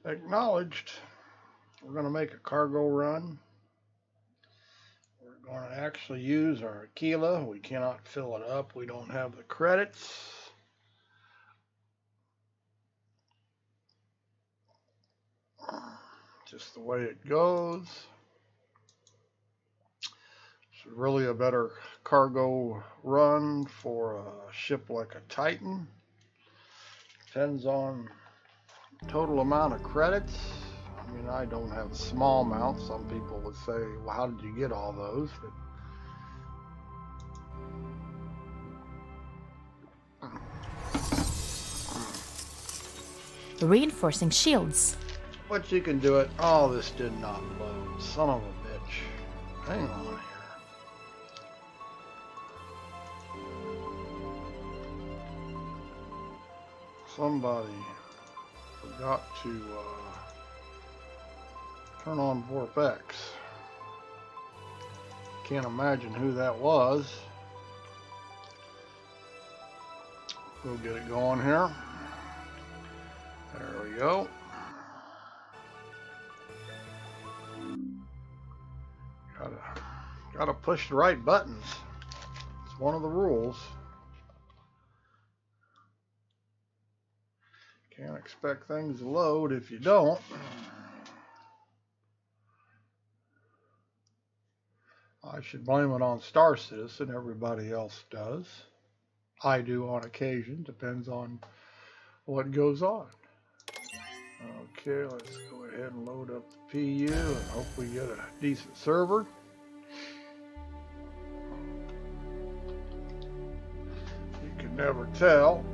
Acknowledged. We're going to make a cargo run. We're going to actually use our Aquila. We cannot fill it up. We don't have the credits. Just the way it goes. It's really a better cargo run for a ship like a Titan. Depends on total amount of credits. I mean, I don't have a small amount. Some people would say, well, how did you get all those? But reinforcing shields. But you can do it. Oh, this did not load. Son of a bitch. Hang on here. Somebody forgot to turn on VorpX. Can't imagine who that was. We'll get it going here. There we go. Gotta push the right buttons. It's one of the rules. Can't expect things to load if you don't. I should blame it on Star Citizen. Everybody else does. I do on occasion. Depends on what goes on. Okay, let's go ahead and load up the PU and hope we get a decent server. You can never tell.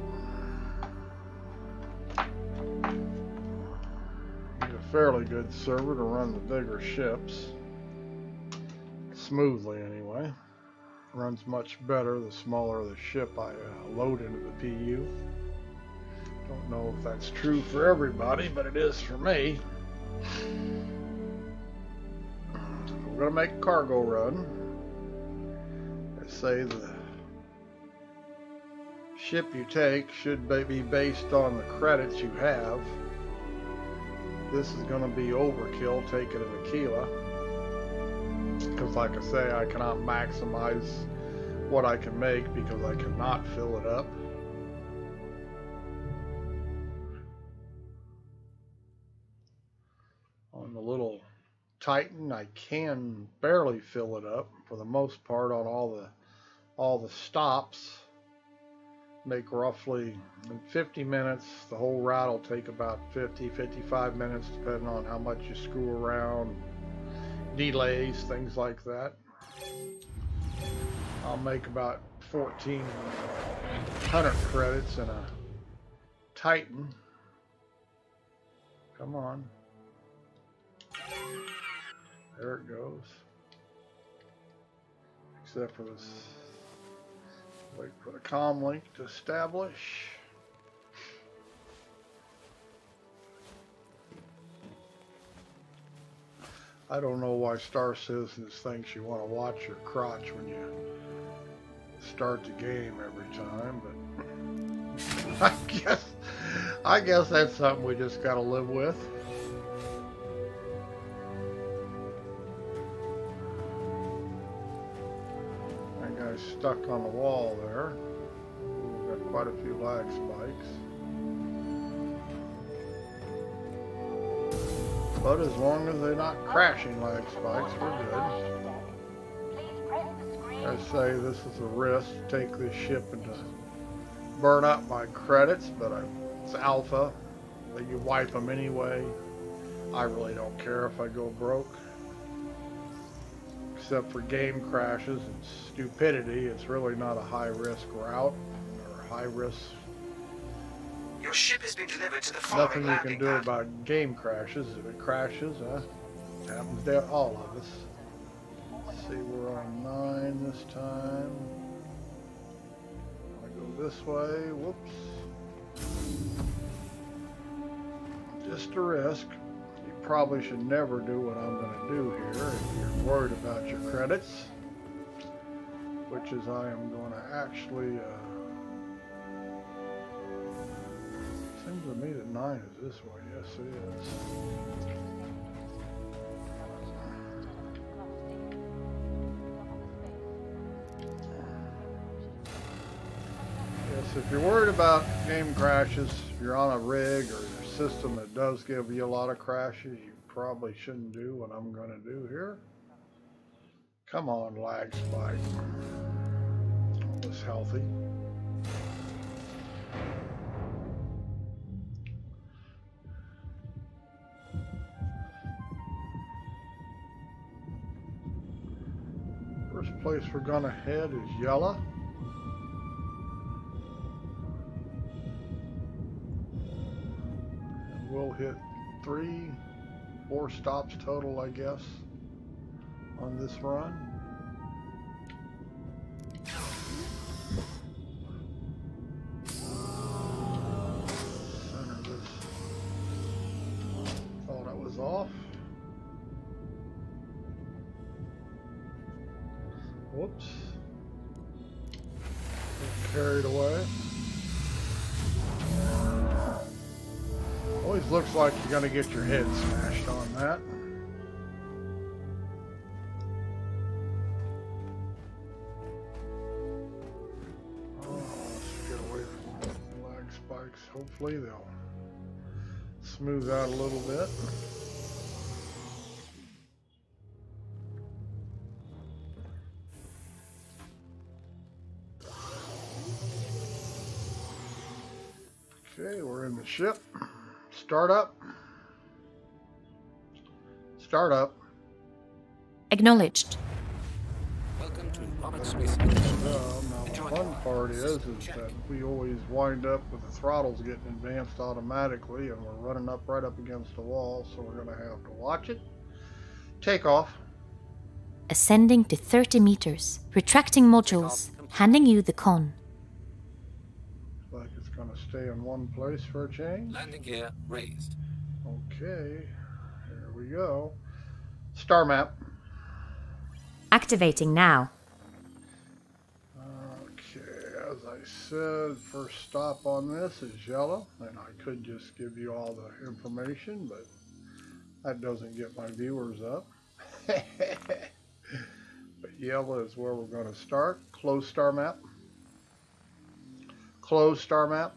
Need a fairly good server to run the bigger ships. Smoothly anyway. Runs much better the smaller the ship I load into the PU. Don't know if that's true for everybody, but it is for me. We're going to make a cargo run. They say the ship you take should be based on the credits you have. This is going to be overkill taking an Aquila. Because like I say, I cannot maximize what I can make because I cannot fill it up. On the little Titan, I can barely fill it up. For the most part, on all the stops, make roughly in 50 minutes. The whole route will take about 55 minutes, depending on how much you screw around, delays, things like that. I'll make about 1,400 credits in a Titan. Come on. There it goes. Except for this. Wait for the comm link to establish. I don't know why Star Citizens thinks you want to watch your crotch when you start the game every time, but I guess that's something we just gotta live with. That guy's stuck on the wall there. We've got quite a few lag spikes. But as long as they're not crashing lag spikes, we're good. I say this is a risk to take this ship and to burn up my credits, but it's alpha. You wipe them anyway. I really don't care if I go broke. Except for game crashes and stupidity, it's really not a high-risk route or high-risk. Your ship has been delivered to the nothing you can do about game crashes. If it crashes, it happens to all of us. Let's see, we're on 9 this time. I go this way. Whoops. Just a risk. You probably should never do what I'm going to do here if you're worried about your credits, which is I am going to actually. Seems to me that 9 is this way. Yes, it is. Yes, if you're worried about game crashes, if you're on a rig or your system that does give you a lot of crashes, you probably shouldn't do what I'm going to do here. Come on, lag spike. All this healthy. First place we're gonna head is yellow. And we'll hit 3, 4 stops total, I guess, on this run. Center this. Thought I was off. Whoops. Get carried away. Always looks like you're going to get your head smashed on that. Oh, let's get away from lag spikes. Hopefully they'll smooth out a little bit. Okay, we're in the ship. Start up. Start up. Acknowledged. Welcome to Robert's Space. Now the fun part is that we always wind up with the throttles getting advanced automatically, and we're running up right up against the wall, so we're going to have to watch it. Take off. Ascending to 30 meters. Retracting modules. Handing you the con. Like it's going to stay in one place for a change. Landing gear raised. Okay, here we go. Star map. Activating now. Okay, as I said, first stop on this is yellow, and I could just give you all the information, but that doesn't get my viewers up. But yellow is where we're going to start. Close star map. Close star map.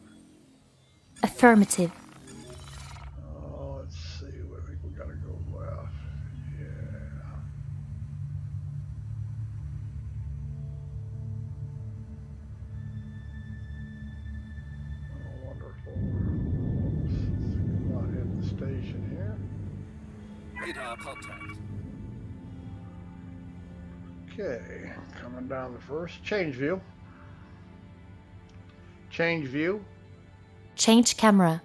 Affirmative. Oh, let's see. I think we got to go left. Yeah. Oh, wonderful. Oops. Not hit the station here. Radar contact. Okay, coming down the first. Change view. Change view. Change camera.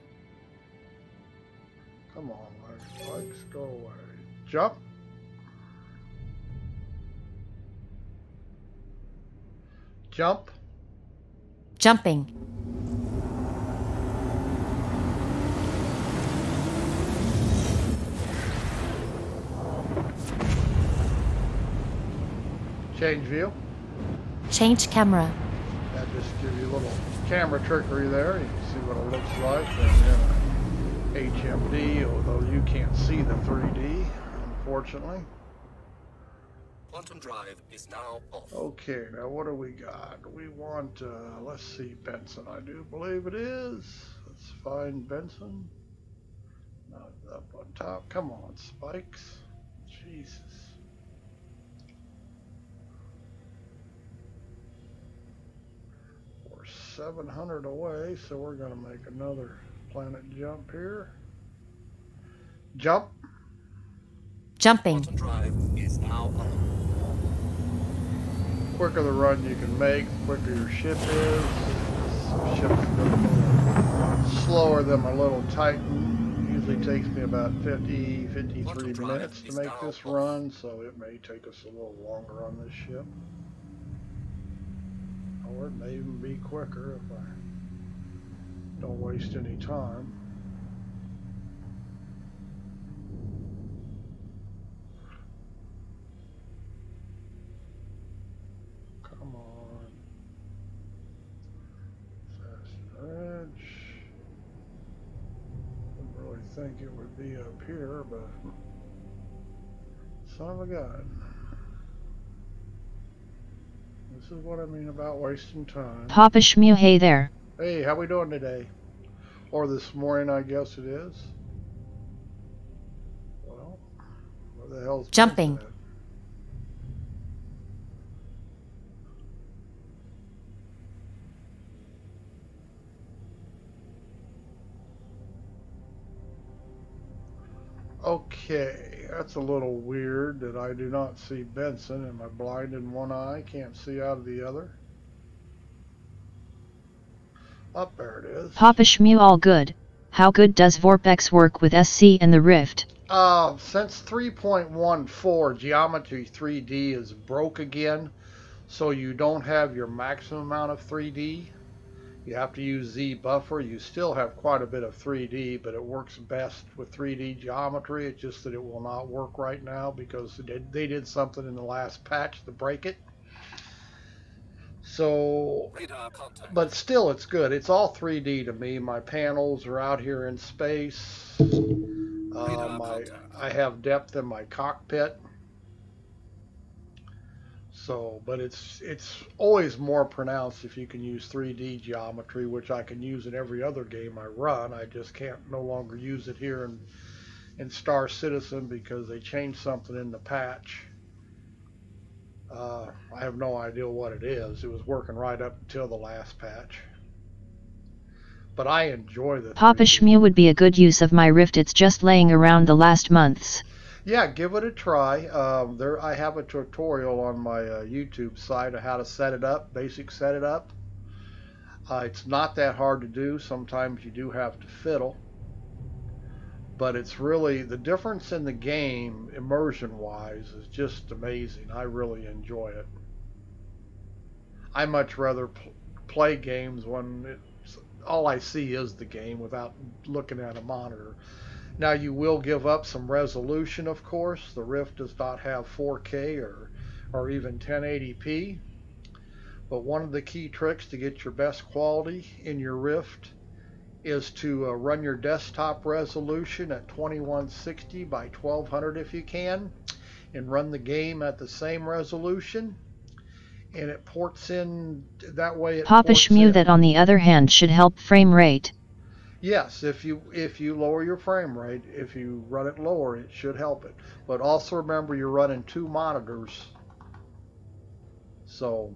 Come on, legs, go away. Jump. Jump. Jumping. Change view. Change camera. That just gives you a little camera trickery there. You can see what it looks like in HMD, although you can't see the 3D, unfortunately. Quantum drive is now off. Okay, now what do we got? We want, let's see, Benson, I do believe it is. Let's find Benson. Not up on top. Come on, spikes. Jesus. We're 700 away, so we're going to make another planet jump here. Jump. Jumping. Quantum drive is now on. Quicker the run you can make, the quicker your ship is. This ship's a little slower than my little Titan. Usually takes me about 50, 53 minutes to make this run, so it may take us a little longer on this ship. Or it may even be quicker if I don't waste any time. Come on. Fast edge. think it would be up here, but son of a gun. This is what I mean about wasting time. Papa Shmew, hey there. Hey, how we doing today? Or this morning, I guess it is. Well, where the hell's Jumping. Benson at? Okay, that's a little weird that I do not see Benson. Am I blind in one eye? Can't see out of the other. Up there it is. Papa Shmew, all good. How good does VorpX work with SC and the Rift? Since 3.14, Geometry 3D is broke again, so you don't have your maximum amount of 3D. You have to use Z buffer. You still have quite a bit of 3D, but it works best with 3D geometry. It's just that it will not work right now because they did something in the last patch to break it. So, but still it's good. It's all 3D to me. My panels are out here in space. I have depth in my cockpit. So, but it's always more pronounced if you can use 3D geometry, which I can use in every other game I run. I just can't no longer use it here in Star Citizen because they changed something in the patch. I have no idea what it is. It was working right up until the last patch. But I enjoy the Papa Shmew would be a good use of my Rift. It's just laying around the last months. Yeah, give it a try. I have a tutorial on my YouTube site of how to set it up, basic set it up. It's not that hard to do. Sometimes you do have to fiddle. But it's really, the difference in the game, immersion-wise, is just amazing. I really enjoy it. I much rather play games when all I see is the game without looking at a monitor. Now you will give up some resolution, of course. The Rift does not have 4K or even 1080p. But one of the key tricks to get your best quality in your Rift is to run your desktop resolution at 2160 by 1200 if you can, and run the game at the same resolution. And it ports in that way. Papa Shmew, that on the other hand should help frame rate. Yes, if you lower your frame rate, if you run it lower, it should help it. But also remember you're running 2 monitors. So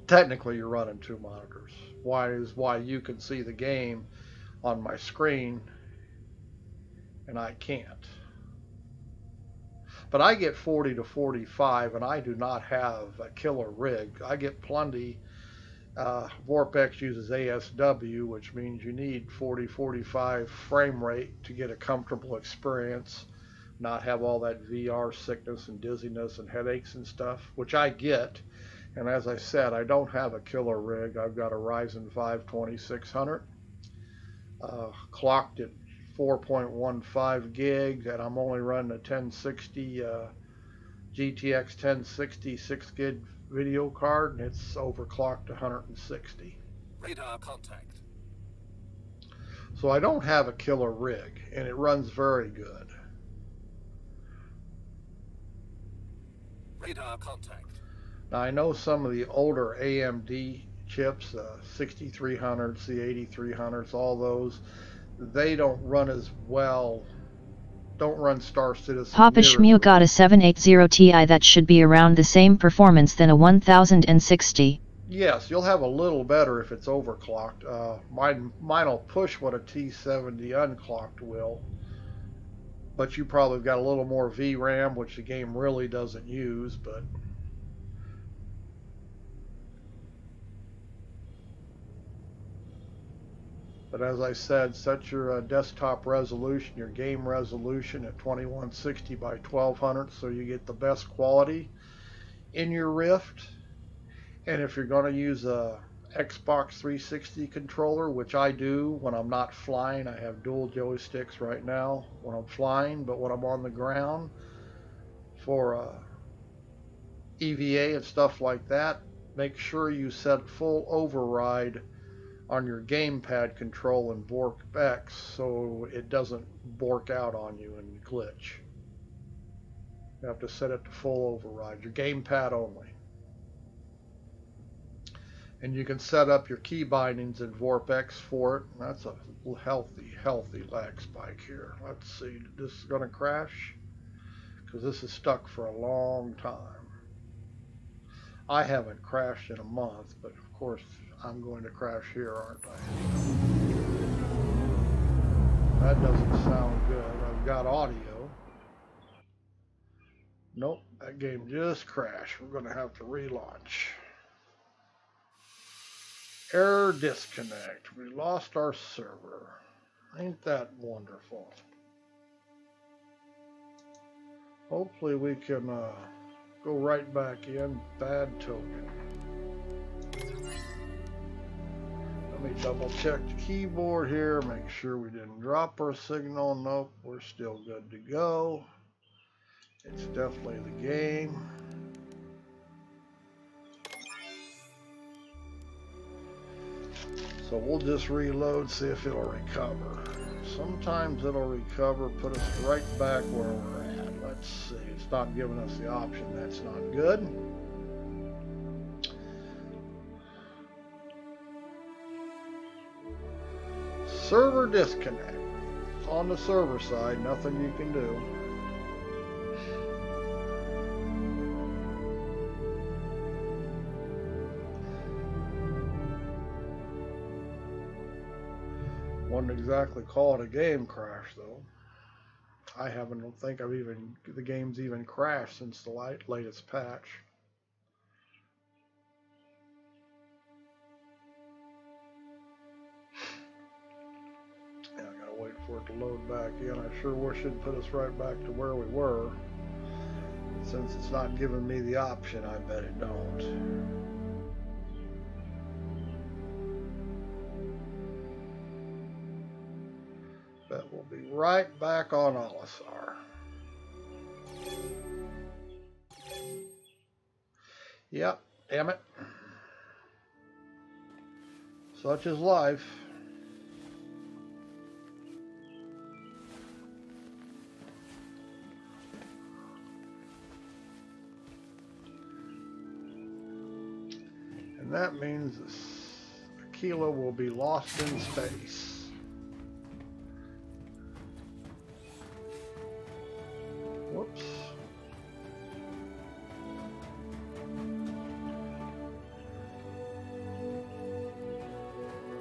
technically you're running 2 monitors. Why you can see the game on my screen and I can't. But I get 40 to 45 and I do not have a killer rig. I get plenty. VorpX uses ASW, which means you need 40-45 frame rate to get a comfortable experience, not have all that VR sickness and dizziness and headaches and stuff, which I get. And as I said, I don't have a killer rig. I've got a Ryzen 5 2600, clocked at 4.15 gigs, and I'm only running a 1060 GTX 1060 6 gig video card, and it's overclocked to 160. Radar contact. So I don't have a killer rig, and it runs very good. Radar contact. Now I know some of the older AMD chips, 6300s, the 8300s, all those, they don't run as well. Don't run Star Citizen. Papa Shmew got a 780 Ti that should be around the same performance than a 1060. Yes, you'll have a little better if it's overclocked. Mine will push what a T70 unclocked will, but you probably got a little more VRAM, which the game really doesn't use. But as I said, set your desktop resolution, your game resolution at 2160 by 1200 so you get the best quality in your Rift. And if you're going to use a Xbox 360 controller, which I do when I'm not flying, I have dual joysticks right now when I'm flying, but when I'm on the ground for EVA and stuff like that, make sure you set full override on your gamepad control in VorpX so it doesn't bork out on you and glitch. You have to set it to full override, your gamepad only. And you can set up your key bindings in VorpX for it. That's a healthy lag spike here. Let's see, this is going to crash because this is stuck for a long time. I haven't crashed in a month, but of course I'm going to crash here, aren't I? That doesn't sound good. I've got audio. Nope, that game just crashed. We're going to have to relaunch. Error disconnect. We lost our server. Ain't that wonderful? Hopefully we can go right back in. Bad token. Let me double check the keyboard here. Make sure we didn't drop our signal. Nope, we're still good to go. It's definitely the game. So we'll just reload, see if it'll recover. Sometimes it'll recover, put us right back where we're at. Let's see, it's not giving us the option. That's not good. Server disconnect. On the server side, nothing you can do. Wouldn't exactly call it a game crash though. I don't think the game's even crashed since the latest patch. Yeah, I gotta wait for it to load back in. I sure wish it'd put us right back to where we were. Since it's not giving me the option, I bet it don't. But we'll be right back on Olisar. Yep, damn it. Such is life. And that means Aquila will be lost in space. Whoops.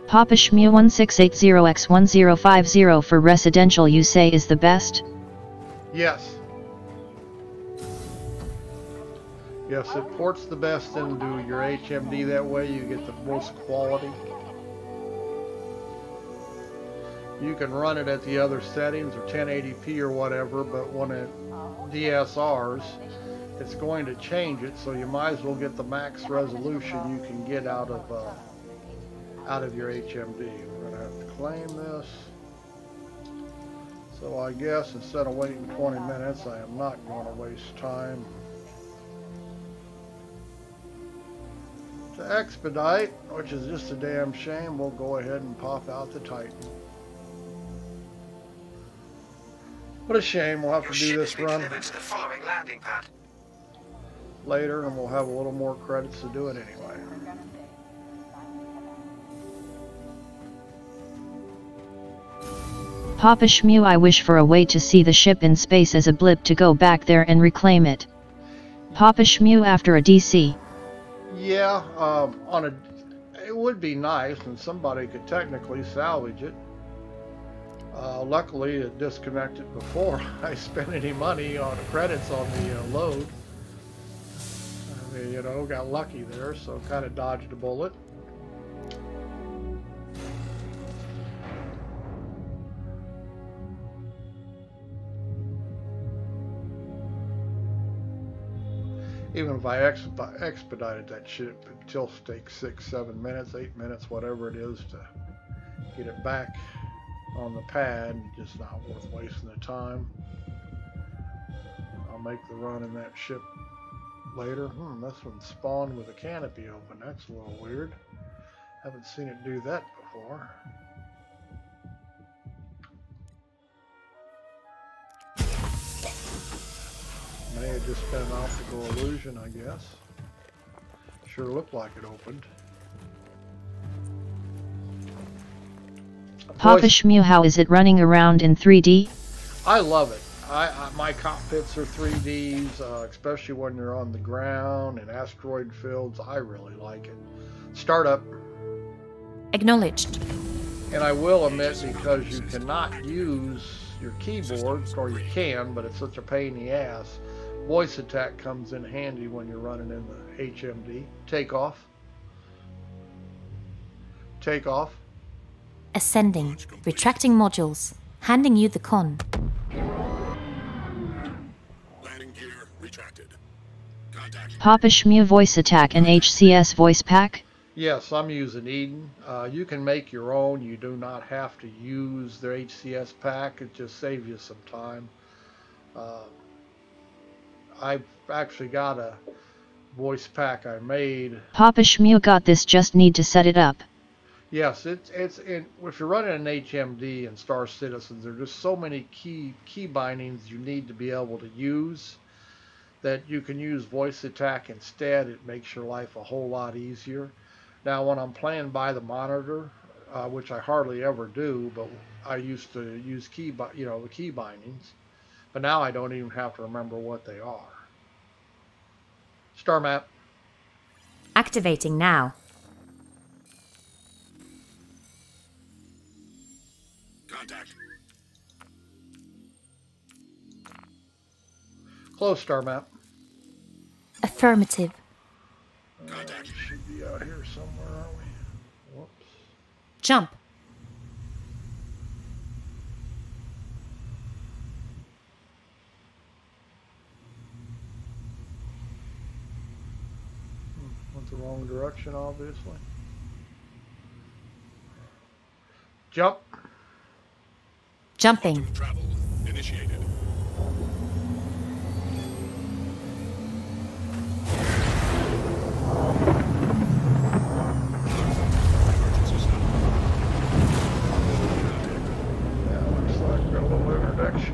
Papa Shmu 1680x1050 for residential you say is the best? Yes. Yes, it ports the best into your HMD. That way you get the most quality. You can run it at the other settings or 1080p or whatever, but when it DSRs, it's going to change it, so you might as well get the max resolution you can get out of your HMD. We're going to have to claim this. So I guess instead of waiting 20 minutes, I am not going to waste time. To expedite, which is just a damn shame, we'll go ahead and pop out the Titan. What a shame, we'll have to do this run later, and we'll have a little more credits to do it anyway. Papa Shmu I wish for a way to see the ship in space as a blip to go back there and reclaim it. Papa Shmu after a DC. Yeah, it would be nice, and somebody could technically salvage it. Luckily, it disconnected before I spent any money on credits on the load. I mean, you know, got lucky there, so kind of dodged a bullet. Even if I expedited that ship, it still takes 6, 7 minutes, 8 minutes, whatever it is to get it back on the pad. Just not worth wasting the time. I'll make the run in that ship later. This one spawned with a canopy open. That's a little weird. Haven't seen it do that before. May have just been an optical illusion, I guess. Sure looked like it opened. Papa Shmu, how is it running around in 3D? I love it. My cockpits are 3Ds, especially when you're on the ground and asteroid fields. I really like it. Startup. Acknowledged. And I will admit, because you cannot use your keyboard, or you can, but it's such a pain in the ass, voice attack comes in handy when you're running in the HMD. Takeoff. Takeoff. Ascending. Retracting modules. Handing you the con. Landing gear retracted. Contact. Papa Shmu voice attack and HCS voice pack? Yes, I'm using Eden. You can make your own. You do not have to use their HCS pack. It just saves you some time. I've actually got a voice pack I made. Papa Shmu got this, just need to set it up. Yes, if you're running an HMD and Star Citizens, there are just so many key bindings you need to be able to use that you can use voice attack instead. It makes your life a whole lot easier. Now, when I'm playing by the monitor, which I hardly ever do, but I used to use the key bindings, but now I don't even have to remember what they are. Star map. Activating now. Contact. Close star map. Affirmative. Contact. Should be out here somewhere, aren't we? Whoops. Jump. Went the wrong direction, obviously. Jump. Jumping. Travel initiated.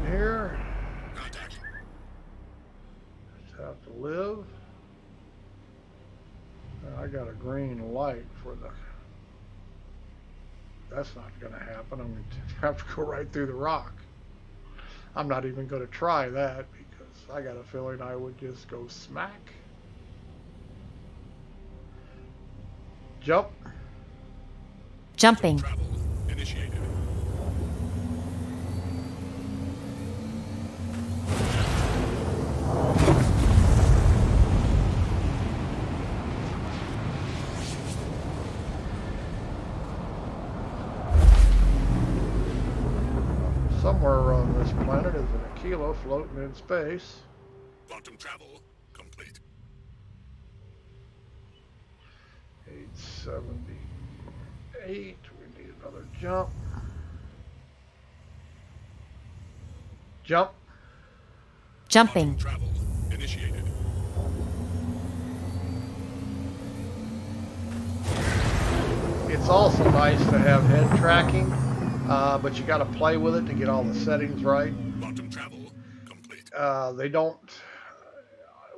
Here. Contact. Just have to live. I got a green light for the... That's not going to happen. I'm going to have to go right through the rock. I'm not even going to try that because I got a feeling I would just go smack. Jump. Jumping. Travel initiated. Somewhere on this planet is an Aquila floating in space. Quantum travel complete. 878. We need another jump. Jump. Jumping. Travel initiated. It's also nice to have head tracking, but you got to play with it to get all the settings right. Quantum travel complete. They don't,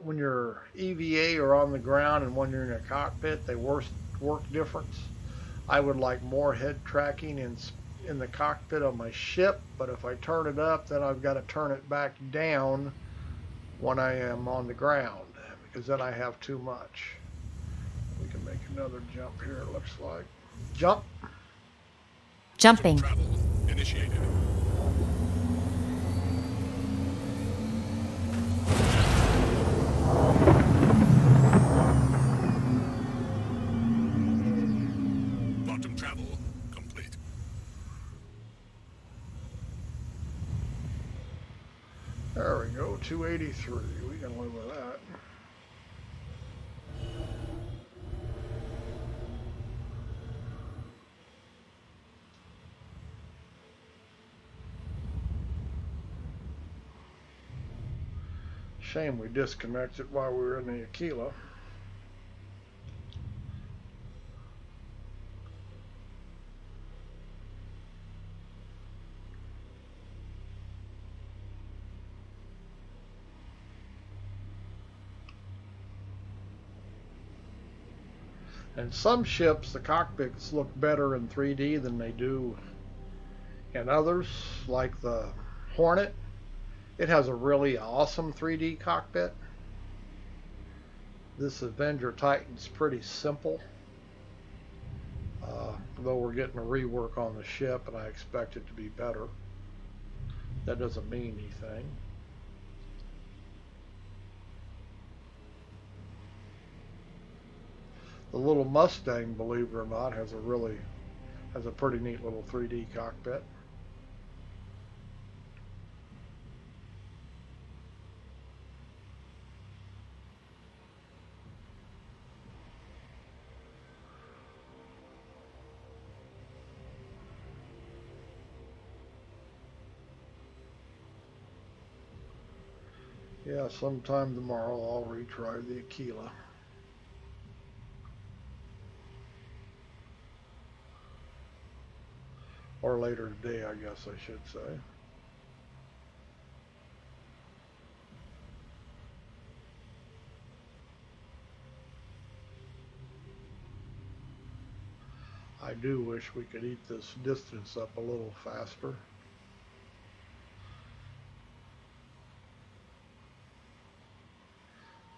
when you're EVA or on the ground and when you're in a cockpit, they work different. I would like more head tracking in the cockpit of my ship, but if I turn it up, then I've got to turn it back down when I am on the ground, because then I have too much. We can make another jump here, it looks like. Jump. Jumping. Travel initiated. Quantum travel complete. There we go, 283. We can live with that. Shame we disconnected while we were in the Aquila. And some ships, the cockpits look better in 3D than they do in others, like the Hornet. It has a really awesome 3D cockpit. This Avenger Titan's pretty simple, though we're getting a rework on the ship and I expect it to be better. That doesn't mean anything. The little Mustang, believe it or not, has a pretty neat little 3D cockpit. Yeah, sometime tomorrow I'll retry the Aquila. Or later today, I guess I should say. I do wish we could eat this distance up a little faster.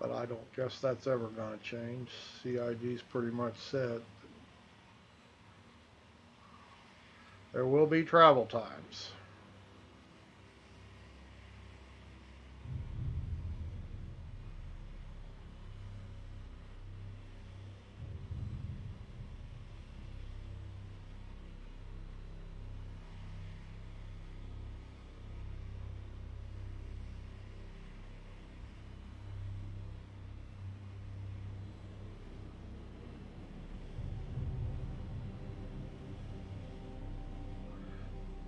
But I don't guess that's ever going to change. CIG's pretty much said there will be travel times.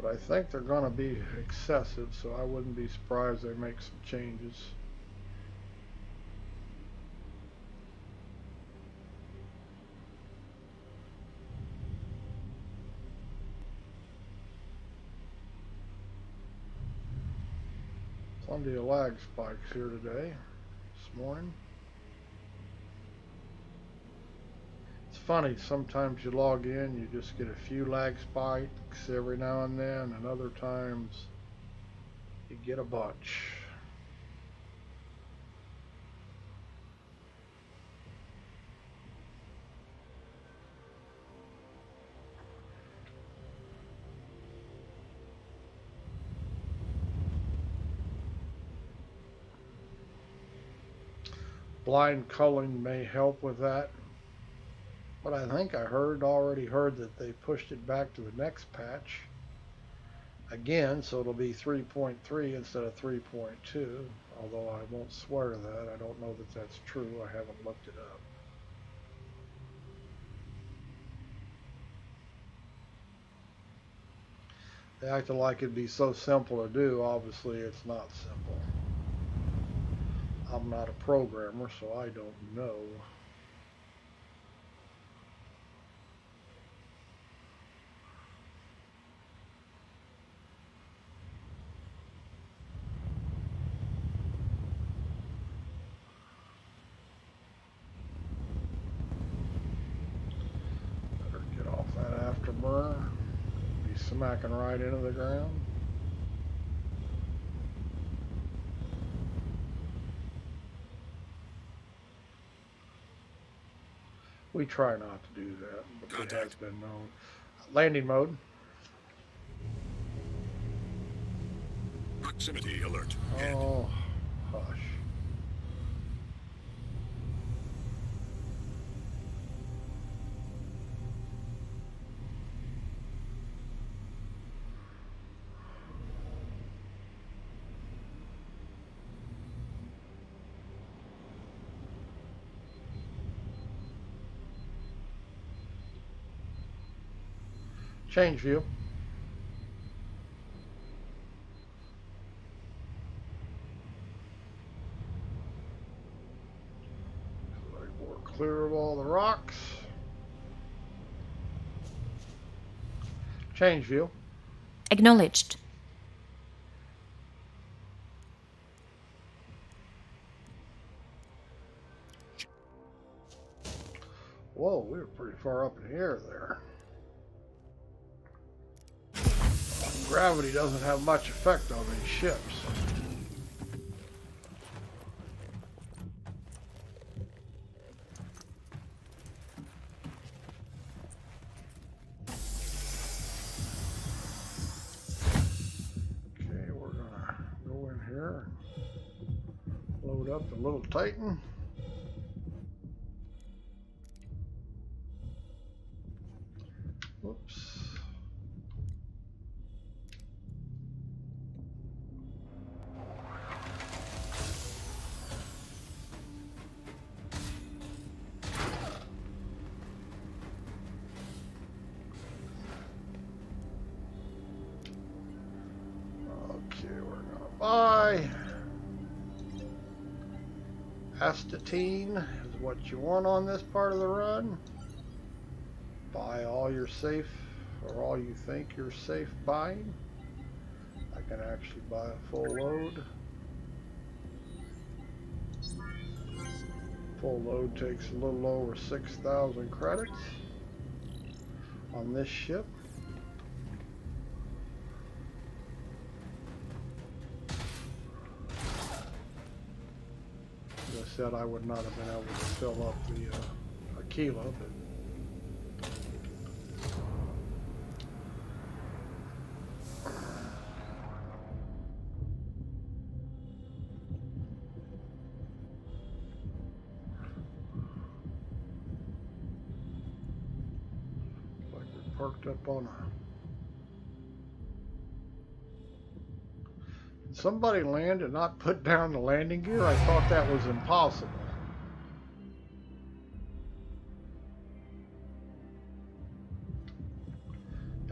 But I think they're going to be excessive, so I wouldn't be surprised they make some changes. Plenty of lag spikes here today, this morning. It's funny, sometimes you log in, you just get a few lag spikes every now and then, and other times you get a bunch. Blind culling may help with that. But I think I already heard that they pushed it back to the next patch again, so it'll be 3.3 instead of 3.2, although I won't swear to that. I don't know that that's true. I haven't looked it up. They acted like it'd be so simple to do. Obviously, it's not simple. I'm not a programmer, so I don't know. Afterburner, be smacking right into the ground. We try not to do that, but it has been known. Landing mode. Proximity alert. Oh, hush. Change view. We're clear of all the rocks. Change view. Acknowledged. whoa, we were pretty far up in the air there. Gravity doesn't have much effect on these ships. Okay, we're gonna go in here and load up the little Titan. Whoops. Buy astatine is what you want on this part of the run. Buy all you're safe, or all you think you're safe buying. I can actually buy a full load. Full load takes a little over 6,000 credits on this ship. Said I would not have been able to fill up the Aquila, but like we're parked up on a. Somebody land and not put down the landing gear? I thought that was impossible.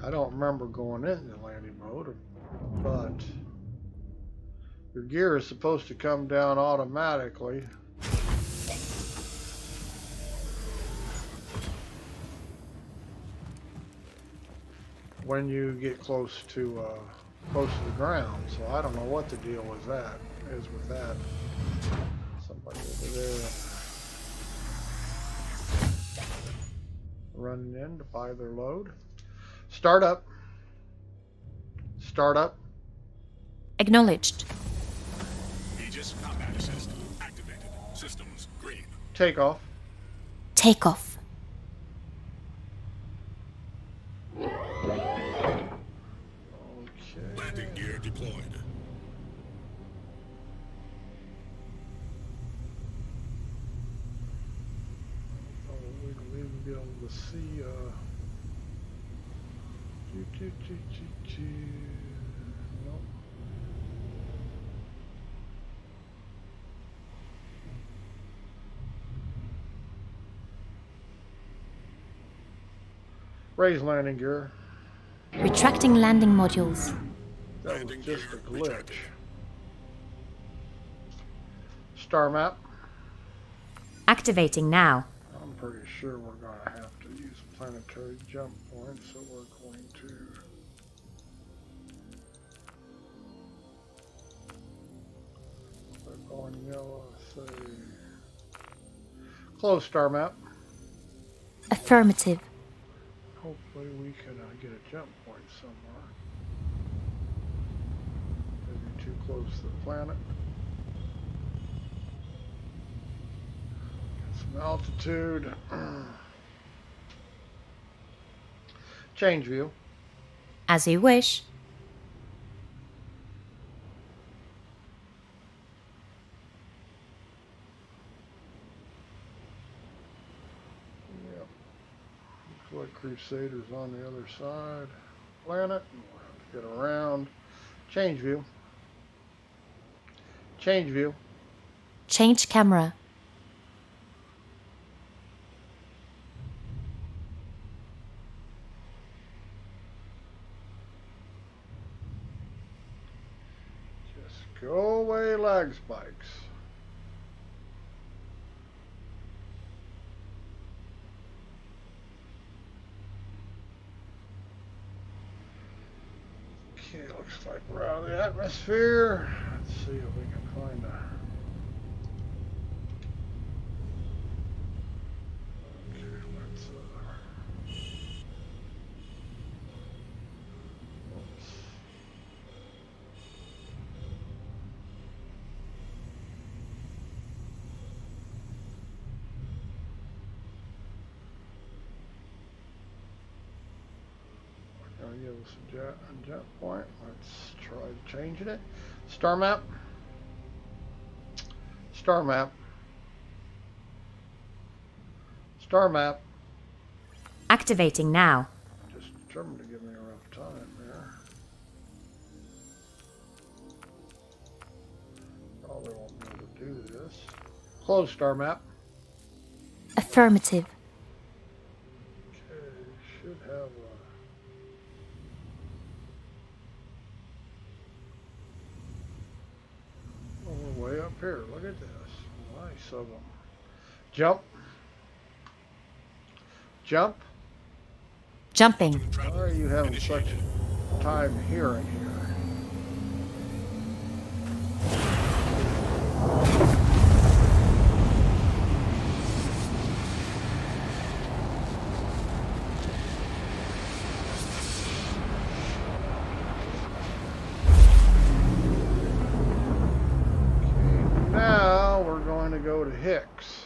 I don't remember going into landing mode, but your gear is supposed to come down automatically. When you get close to the ground, so I don't know what the deal is with that. Somebody over there running in to buy their load. Start up. Start up. Acknowledged. Aegis combat assist activated. Systems green. Take off. Take off. Landing gear deployed. We'd even be able to see no. Raise landing gear. Retracting landing modules. That was just a glitch. Star map. Activating now. I'm pretty sure we're going to have to use planetary jump points, so we're going to click on yellow, say close star map. Affirmative. Hopefully we can get a jump point somewhere. Maybe too close to the planet. Get some altitude. Change view. As you wish. Yep. Looks like Crusaders on the other side. Planet. We'll have to get around. Change view. Change view. Change camera. Just go away, lag spikes. Okay, looks like we're out of the atmosphere. Let's see if we can find a... Okay, jet point. Let's try changing it. Star map. Star map. Star map. Activating now. Just determined to give me a rough time there. Probably won't be able to do this. Close star map. Affirmative. Okay, should have a... Oh, we're way up here. Look at this. Nice of them. Jump. Jump. Jumping. Why are you having such time hearing here? Go to Hicks.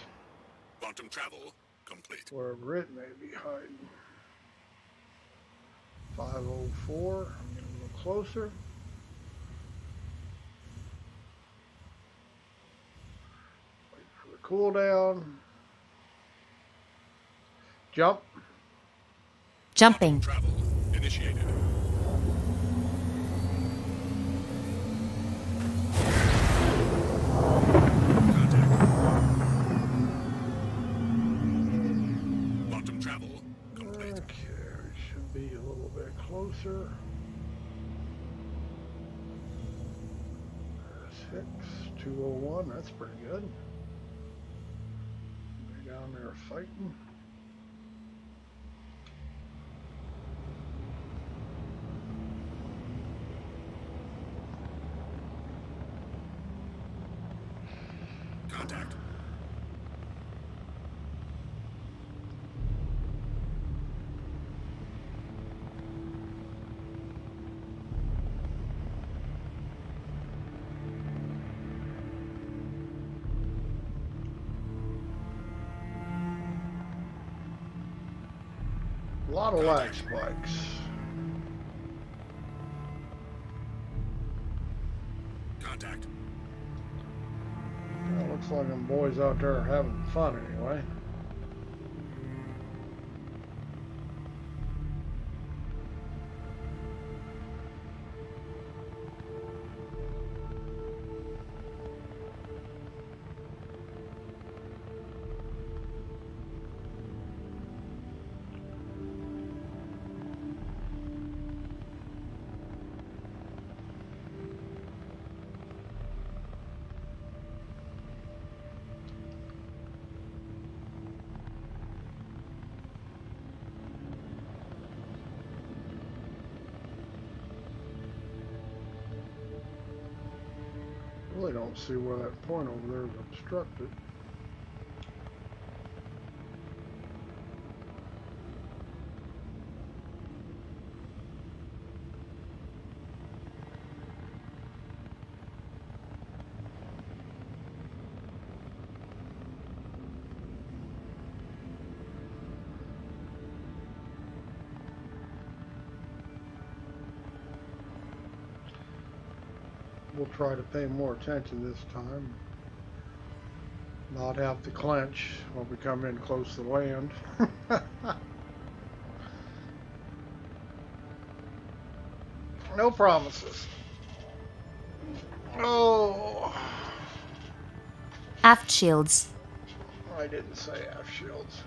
Quantum travel complete. Wherever it may be hiding. 504. I'm getting a little closer. Wait for the cooldown. Jump. Jumping. Travel initiated. Closer. There's Hicks, 201, that's pretty good. Way down there fighting. Contact. A lot of lag spikes. Contact. Well, looks like them boys out there are having fun anyway. Really don't see where that point over there is obstructed. We'll try to pay more attention this time. Not have to clench when we come in close to land. No promises. Oh. Aft shields. I didn't say aft shields.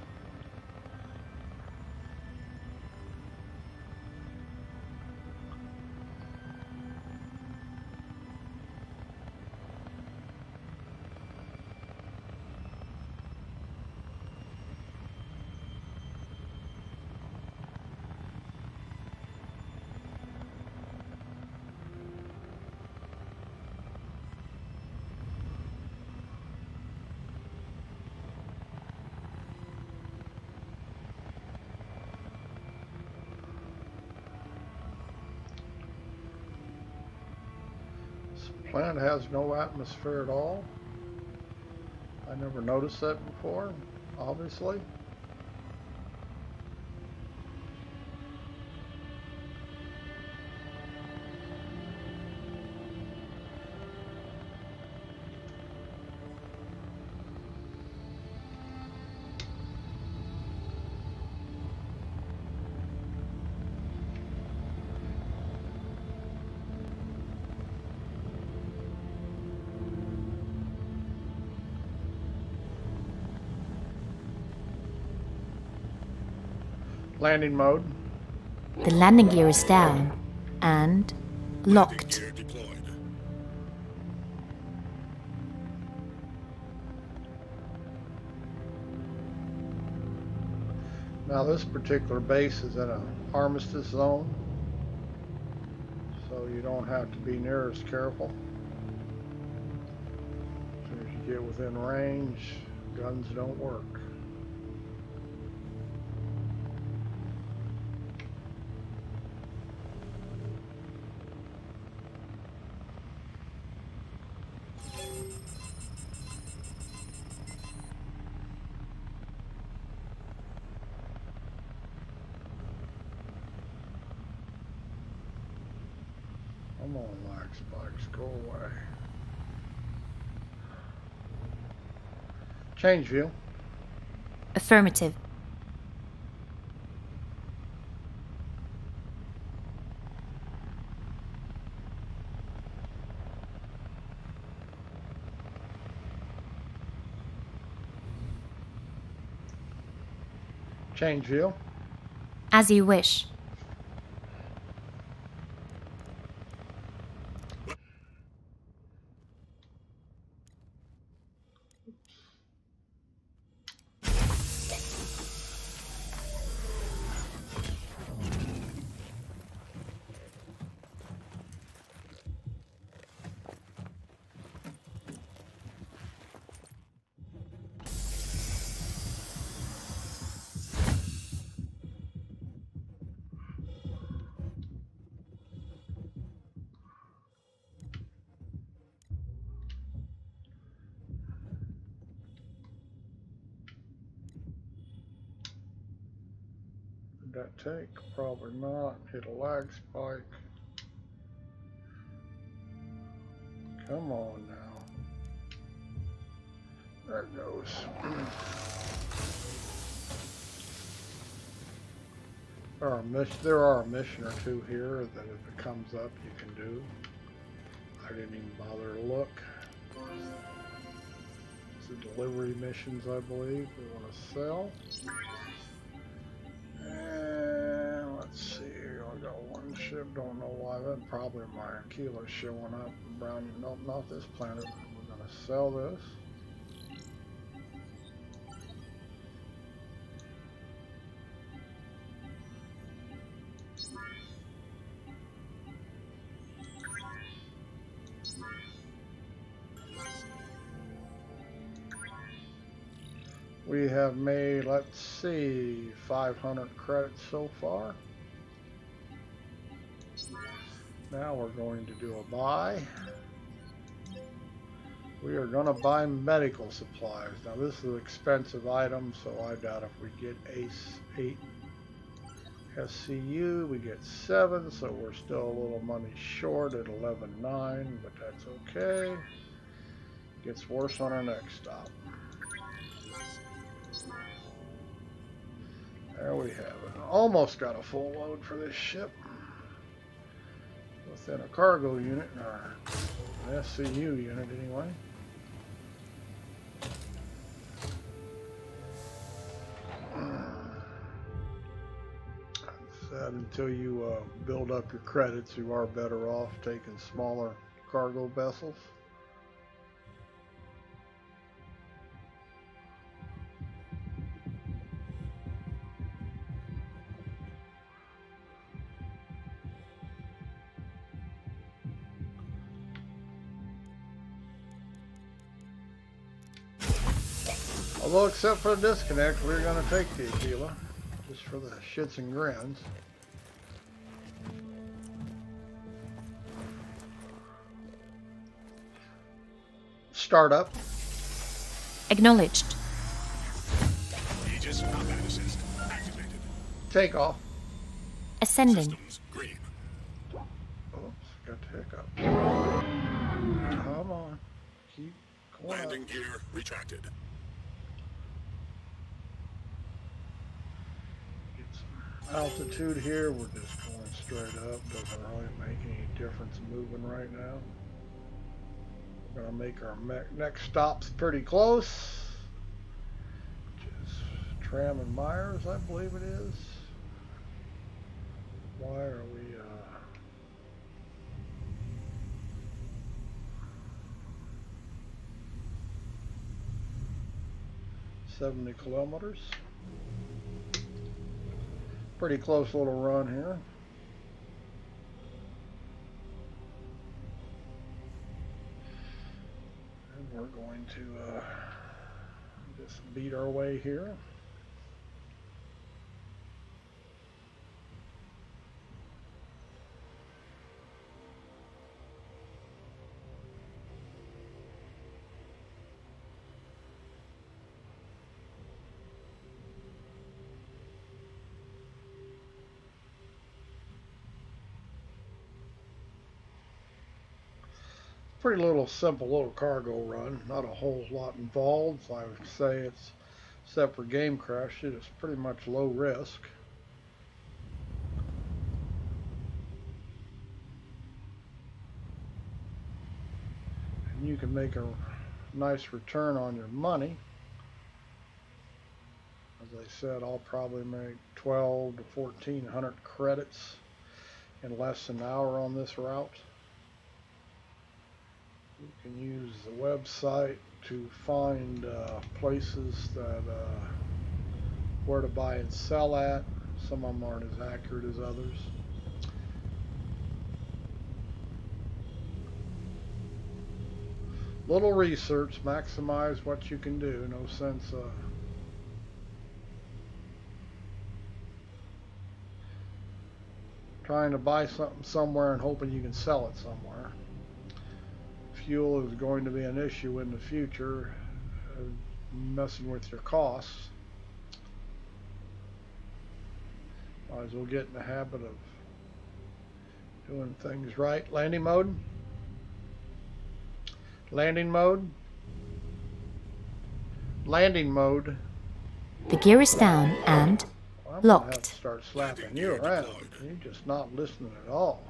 Planet has no atmosphere at all. I never noticed that before, obviously. Landing mode. The landing gear is down and locked. Gear deployed. Now this particular base is in an armistice zone, so you don't have to be near as careful. As soon as you get within range, guns don't work. Come on, lag spikes, go away. Change view. Affirmative. Change view. As you wish. Did that take? Probably not. Hit a lag spike. Come on now. There it goes. There are a mission or two here that if it comes up you can do. I didn't even bother to look. It's the delivery missions, I believe, we want to sell. And let's see, I got one ship, don't know why, that probably my Aquila showing up. Brown, nope, not this planet. We're going to sell this. We have made, let's see, 500 credits so far. Now we're going to do a buy. We are going to buy medical supplies. Now this is an expensive item, so I doubt if we get Ace 8 SCU, we get 7, so we're still a little money short at 11.9, but that's okay. Gets worse on our next stop. There we have it. Almost got a full load for this ship. Within a cargo unit, or an SCU unit anyway. Said until you build up your credits, you are better off taking smaller cargo vessels. Although, except for the disconnect, we're going to take the Aquila, just for the shits and grins. Startup. Acknowledged. Aegis combat assist activated. Takeoff. Ascending. Systems green. Oops, got the hiccup. Come on. Keep going. Landing gear retracted. Get some altitude here. We're just going straight up. Doesn't really make any difference moving right now. We're going to make our next stops pretty close. Which is Tram and Myers, I believe it is. Why are we 70 kilometers? Pretty close little run here. And we're going to just beat our way here. Pretty little simple little cargo run, not a whole lot involved. I would say it's, except for game crash, it's pretty much low risk. And you can make a nice return on your money. As I said, I'll probably make 12 to 1400 credits in less than an hour on this route. You can use the website to find places that where to buy and sell at. Some of them aren't as accurate as others. Little research, maximize what you can do. No sense trying to buy something somewhere and hoping you can sell it somewhere. Fuel is going to be an issue in the future, messing with your costs. Might as well get in the habit of doing things right. Landing mode. Landing mode. Landing mode. The gear is down and Well, I'm gonna have locked. to start slapping you around. You're just not listening at all.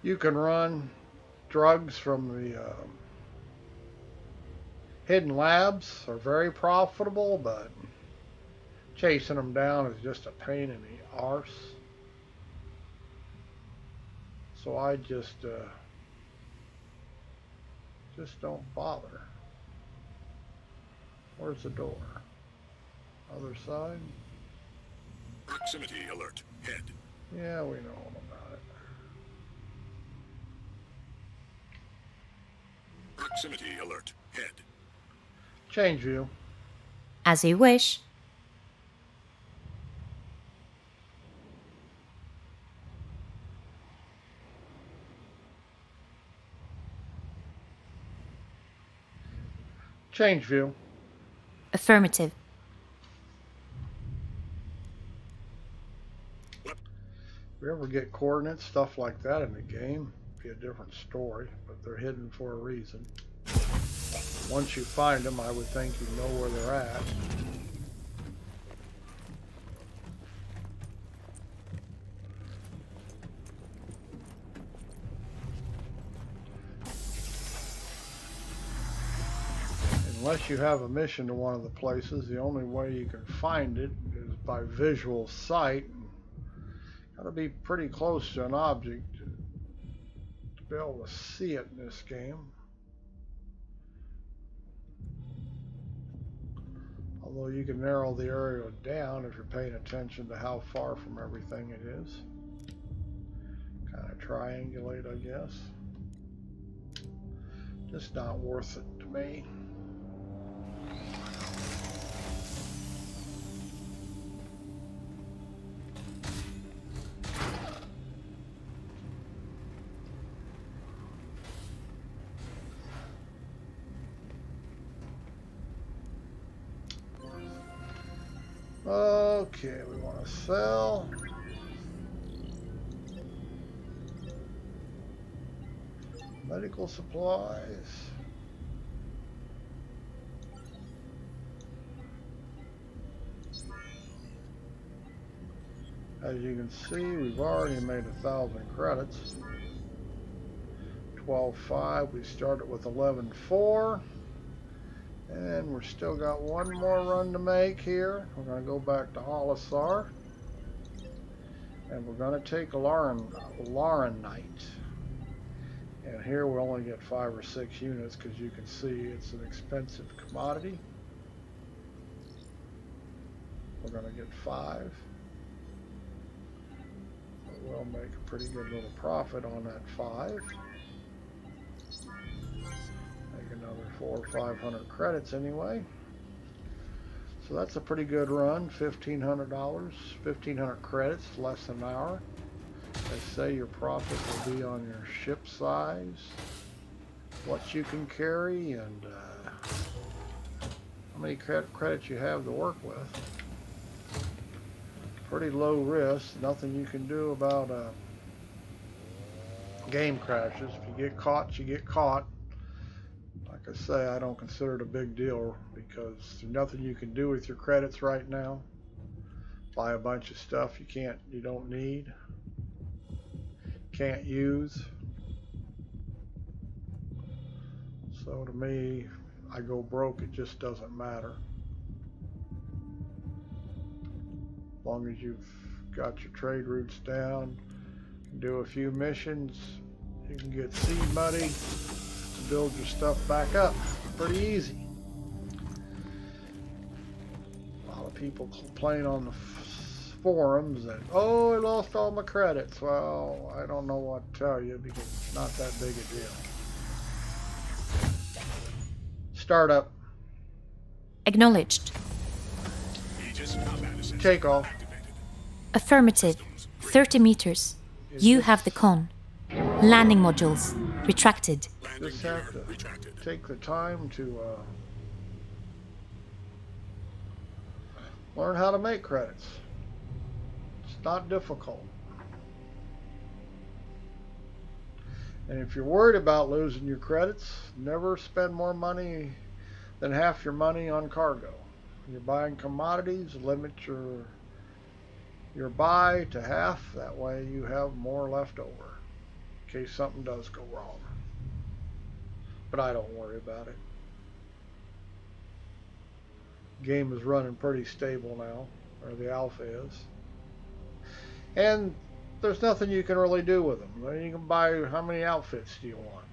You can run drugs from the hidden labs are very profitable, but chasing them down is just a pain in the arse. So I just don't bother. Where's the door? Other side? Proximity alert. Head. Yeah, we know all about it. Proximity alert. Head. Change view. As you wish. Change view. Affirmative. If you ever get coordinates, stuff like that in the game, it'd be a different story, but they're hidden for a reason. Once you find them, I would think you know where they're at. Unless you have a mission to one of the places, the only way you can find it is by visual sight. Got to be pretty close to an object to be able to see it in this game. Although you can narrow the area down if you're paying attention to how far from everything it is. Kind of triangulate, I guess. Just not worth it to me. Okay, we want to sell. Medical supplies. As you can see, we've already made 1,000 credits. 12.5. We started with 11.4. And we're still got one more run to make here. We're going to go back to Olisar. And we're going to take Laurenite. And here we'll only get 5 or 6 units because you can see it's an expensive commodity. We're going to get 5. But we'll make a pretty good little profit on that 5. Make another 400 or 500 credits anyway. So that's a pretty good run. $1,500, 1,500 credits, less than an hour. They say your profit will be on your ship size, what you can carry, and how many credits you have to work with. Pretty low risk. Nothing you can do about game crashes. If you get caught, you get caught. Like I say, I don't consider it a big deal because there's nothing you can do with your credits right now. Buy a bunch of stuff you don't need, can't use. So to me, I go broke, it just doesn't matter. As long as you've got your trade routes down, do a few missions, you can get seed money, build your stuff back up. Pretty easy. A lot of people complain on the forums that, oh, I lost all my credits. Well, I don't know what to tell you because it's not that big a deal. Startup. Acknowledged. Take off. Affirmative. 30 meters. You have the con. Landing modules. Retracted. Just have to take the time to learn how to make credits. It's not difficult. And if you're worried about losing your credits, never spend more money than half your money on cargo. When you're buying commodities, limit your buy to half. That way you have more left over in case something does go wrong. But I don't worry about it. Game is running pretty stable now, or the alpha is. And there's nothing you can really do with them. You can buy, how many outfits do you want?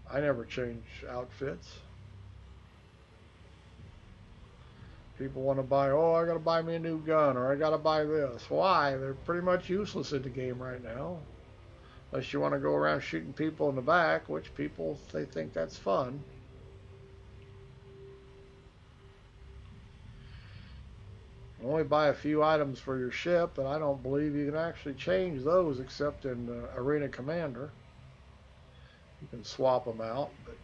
I never change outfits. People want to buy, oh, I gotta buy me a new gun, or I gotta buy this. Why? They're pretty much useless in the game right now. Unless you want to go around shooting people in the back, which people, they think that's fun. Only buy a few items for your ship, and I don't believe you can actually change those except in Arena Commander. You can swap them out, but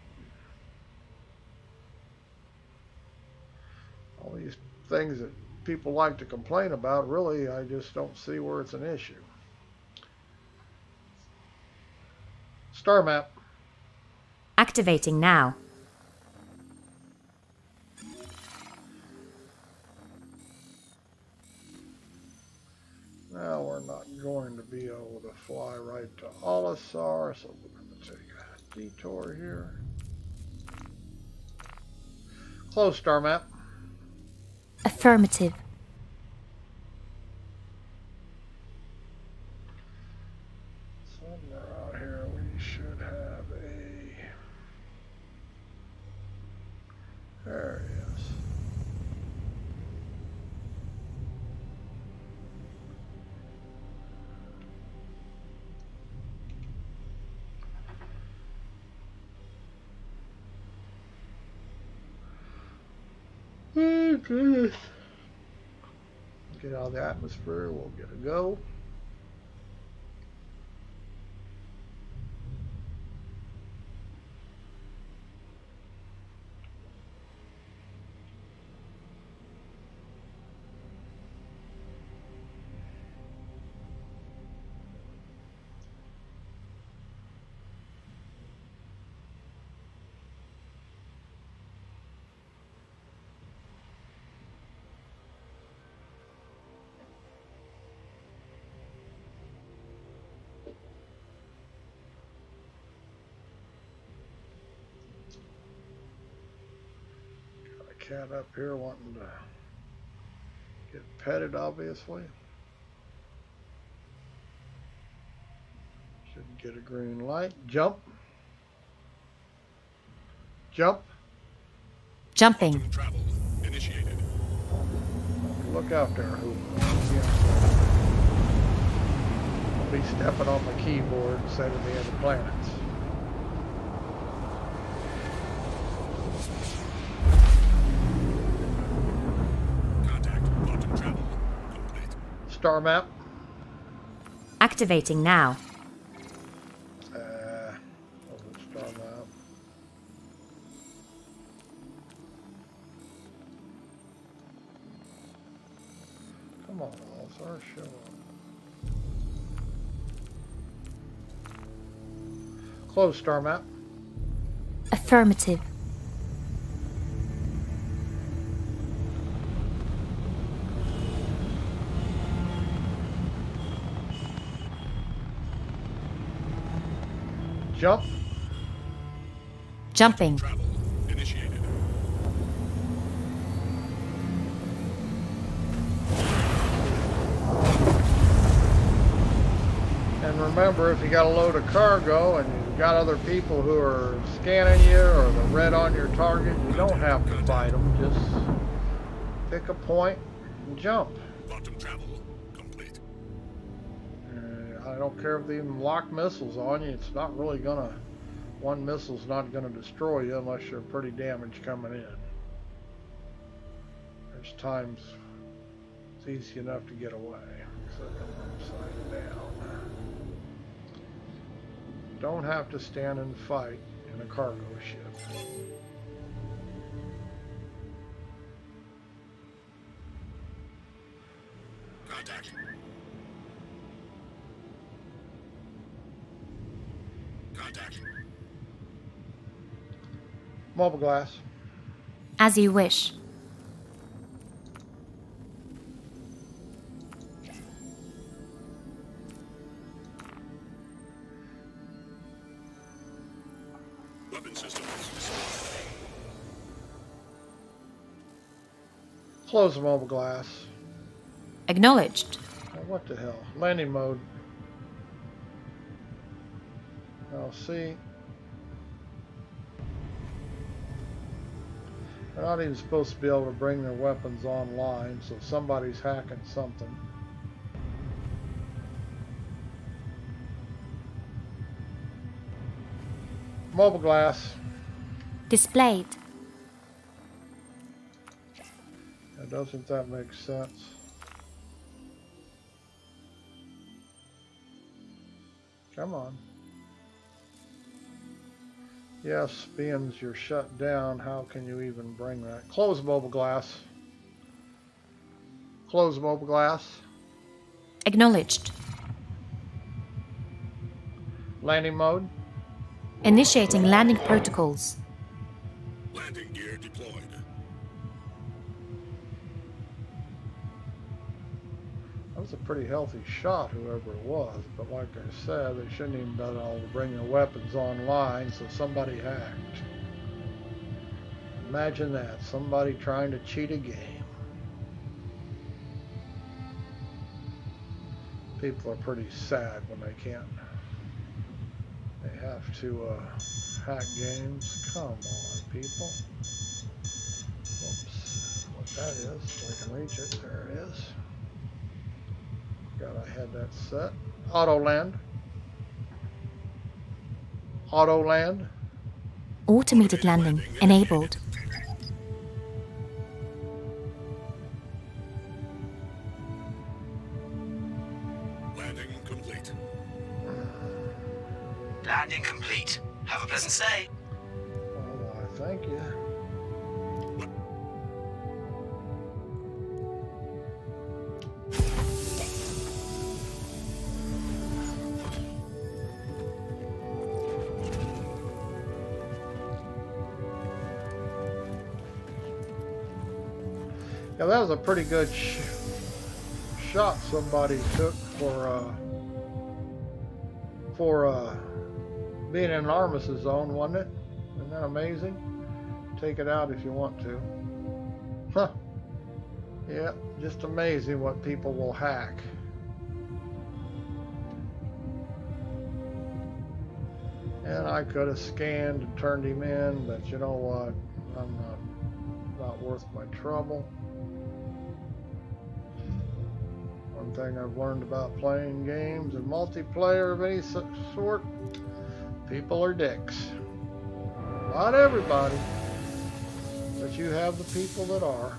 all these things that people like to complain about, really, I just don't see where it's an issue. Star map. Activating now. Now we're not going to be able to fly right to Olisar, so we're going to take a detour here. Close star map. Affirmative. Somewhere out here we should have a... There he is. Oh, goodness. Get out of the atmosphere, we'll get a go. cat up here wanting to get petted, obviously. Should get a green light. Jump. Jump. Jumping. Travel initiated. Look out there, who? I'll be stepping on my keyboard instead of the other planets. Contact. Quantum travel complete. Star map. Activating now. Star map. Come on, All-Star, show up. Close star map. Affirmative. Jump. Jumping. Travel initiated. And remember, if you got a load of cargo and you've got other people who are scanning you or the red on your target, you don't have to fight them. Just pick a point and jump. Quantum travel complete. I don't care if they even lock missiles on you. It's not really gonna. One missile's not gonna destroy you unless you're pretty damaged coming in. There's times it's easy enough to get away. Set them upside down. Don't have to stand and fight in a cargo ship. Contact. Contact. Mobile glass. As you wish. Weapon system. Close the mobile glass. Acknowledged. Oh, what the hell? Landing mode. Now see. They're not even supposed to be able to bring their weapons online, so somebody's hacking something. Mobile glass. Displayed. Now, doesn't that make sense? Come on. Yes, being you're shut down, how can you even bring that? Close mobile glass. Close mobile glass. Acknowledged. Landing mode. Initiating landing protocols. Landing gear deployed. That was a pretty healthy shot, whoever it was. But like I said, they shouldn't even been able to bring their weapons online, so somebody hacked. Imagine that, somebody trying to cheat a game. People are pretty sad when they can't. They have to hack games. Come on, people. Whoops. What that is, so I can reach it. There it is. Forgot I had that set. Auto land. Auto land. Automated landing enabled. Landing complete. Landing complete. Have a pleasant stay. Oh, I thank you. Yeah, that was a pretty good shot somebody took for being in an armistice zone, wasn't it? Isn't that amazing? Take it out if you want to. Huh. Yeah, just amazing what people will hack. And I could have scanned and turned him in, but you know what? I'm not worth my trouble. One thing I've learned about playing games and multiplayer of any sort, people are dicks. Not everybody, but you have the people that are.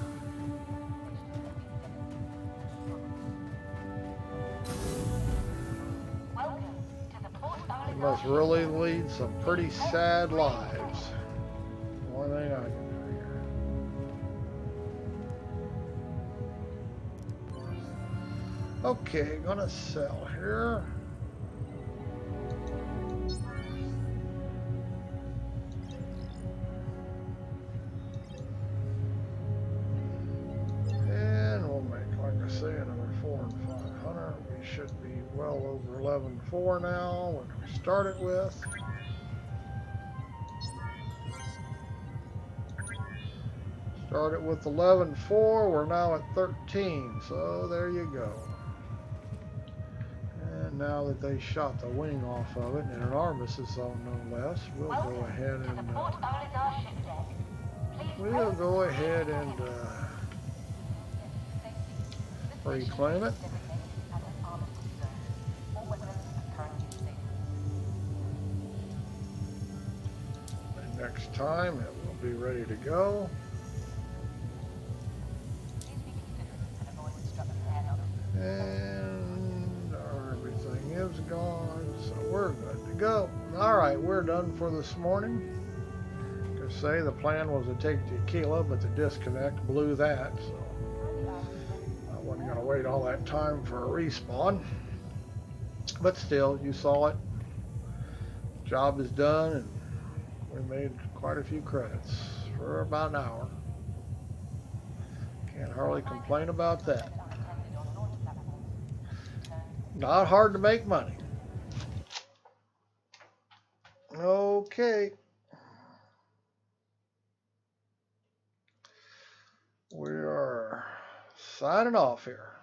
They must really lead some pretty sad lives. One thing I can do here. Okay, gonna sell here. And we'll make, like I say, another 4 and 500. We should be well over 11.4 now when we started with. Started with 11.4, we're now at 13, so there you go. And now that they shot the wing off of it in an armistice zone no less, we'll go ahead and reclaim it. And next time it will be ready to go. And everything is gone, so we're good to go. Alright, we're done for this morning. To say the plan was to take the Aquila, but the disconnect blew that, so I wasn't going to wait all that time for a respawn. But still, you saw it. Job is done, and we made quite a few credits for about an hour. Can't hardly complain about that. Not hard to make money. Okay. We are signing off here.